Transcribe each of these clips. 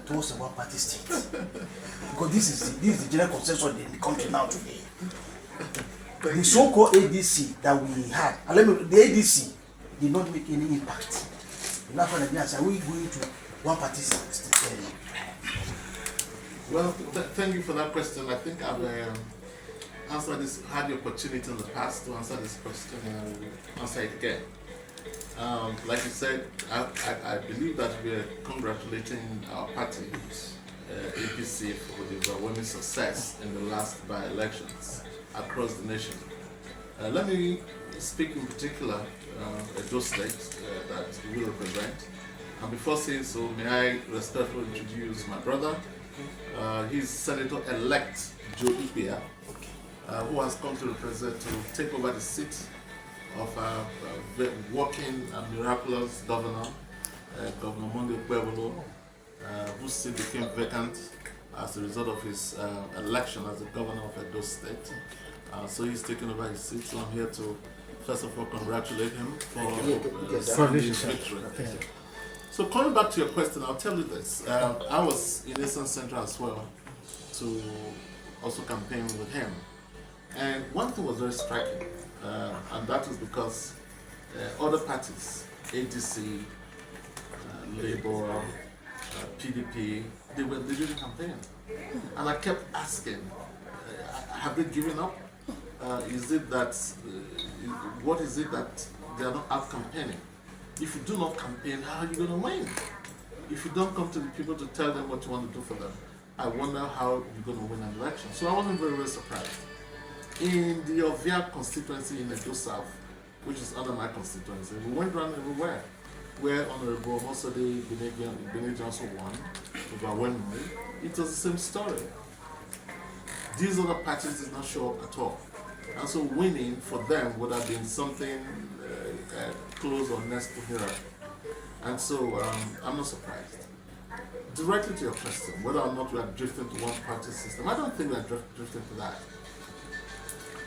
towards a one-party state. Because this is the general consensus in the country now today. The so-called ADC that we had, and the ADC did not make any impact. Enough for Nigerians, are we going to one-party state? Well, thank you for that question. I think I've answered this, had the opportunity in the past to answer this question, and I will answer it again. Like you said, I believe that we are congratulating our party, APC, for the overwhelming success in the last by-elections across the nation. Let me speak in particular those states that we will represent. And before saying so, may I respectfully introduce my brother. He's Senator-elect Joe Ikpea, who has come to represent, to take over the seat of our working and miraculous governor, Governor Monday Ikpea, whose seat became vacant as a result of his election as the governor of Edo State. So he's taken over his seat. So I'm here to, first of all, congratulate him for his victory. So coming back to your question, I'll tell you this. I was in Eastern Central as well to also campaign with him. And one thing was very striking, and that is because other parties, ADC, Labour, PDP, they didn't campaign. And I kept asking, have they given up? Is it that, what is it that they are not out campaigning? If you do not campaign, how are you going to win? If you don't come to the people to tell them what you want to do for them, I wonder how you're going to win an election. So I wasn't very, very surprised. In the Ovia constituency in Edo South, which is under my constituency, we went around everywhere, where Honorable Mosode Benedict also won, overwhelmingly. It was the same story. These other parties did not show up at all. And so winning for them would have been something close or next to miracle. And so I'm not surprised. Directly to your question, whether or not we are drifting to one-party system, I don't think we are drifting to that.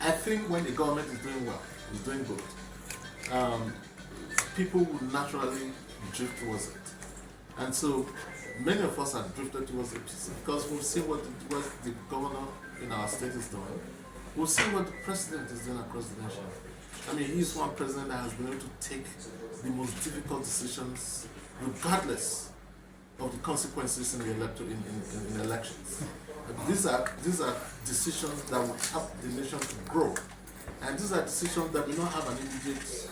I think when the government is doing well, is doing good, people will naturally drift towards it. And so many of us have drifted towards it because we've seen what the governor in our state is doing. We'll see what the president is doing across the nation. I mean, he's one president that has been able to take the most difficult decisions regardless of the consequences in the in elections. These are decisions that will help the nation to grow. And these are decisions that will not have an immediate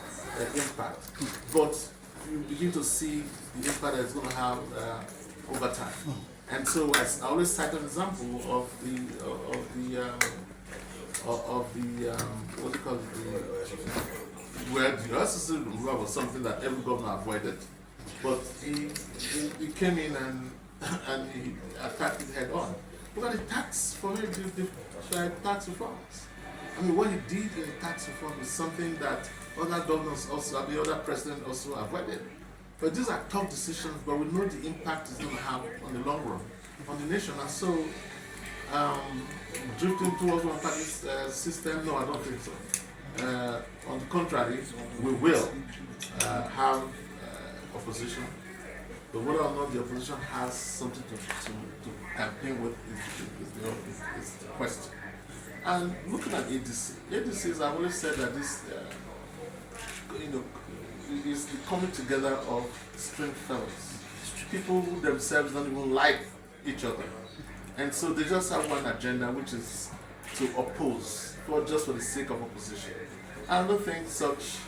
impact. But you begin to see the impact that it's going to have over time. And so I always cite an example of the what do you call it, where the unnecessary removal was something that every governor avoided, but he came in and he attacked it head on. Look at the tax for him, the tax reforms. I mean, what he did in the tax reform is something that other governors also, the other president also avoided. But these are tough decisions, but we know the impact it's going to have on the long run on the nation. And so, drifting towards one party system, no, I don't think so. On the contrary, we will have opposition, but whether or not the opposition has something to campaign with is the question. And looking at ADCs, I've always said that this, is the coming together of strange fellows, people who themselves don't even like each other, and so they just have one agenda, which is to oppose, just for the sake of opposition. I don't think such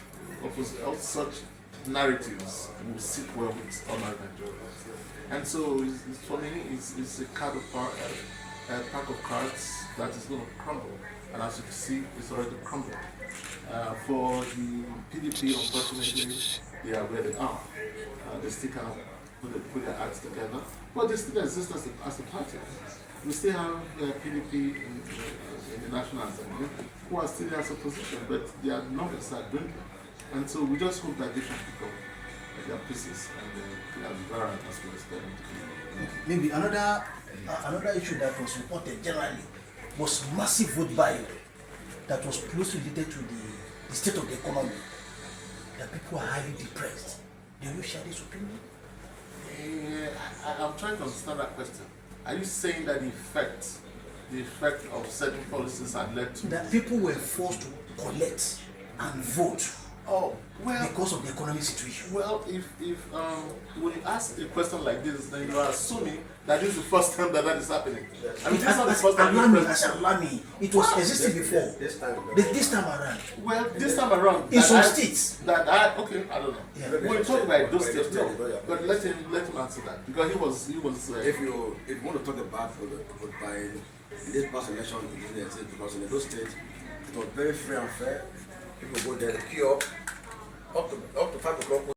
narratives will sit well with ordinary Nigerians. And so, for me, it's a pack of cards that is going to crumble. And as you can see, it's already crumbled. For the PDP, unfortunately, they are where they are. They still kind of put their acts together, but they still exist as a party. We still have PDP in the National Assembly who are still as a opposition, but their numbers are dwindling. And so we just hope that they can pick up their pieces and as variant as we expect them to be. Maybe another issue that was reported generally was massive vote buying that was closely related to the state of the economy. That people are highly depressed. Do you share this opinion? I'm trying to understand that question. Are you saying that the effect of certain policies had led to that people were forced to collect and vote? Oh, well, because of the economic situation. Well, if when you ask a question like this, then you are assuming that this is the first time that is happening. Yes. I mean, this is not the first time. Alarming. It was existing before. This time around. Well, this time around. In some states. Okay, I don't know. Yeah. We'll talk about those states, no. But let him answer that because he was. If you want to talk about vote buying in this past election in the United States, because in those states it was very free and fair. People go there to queue up to 5 o'clock.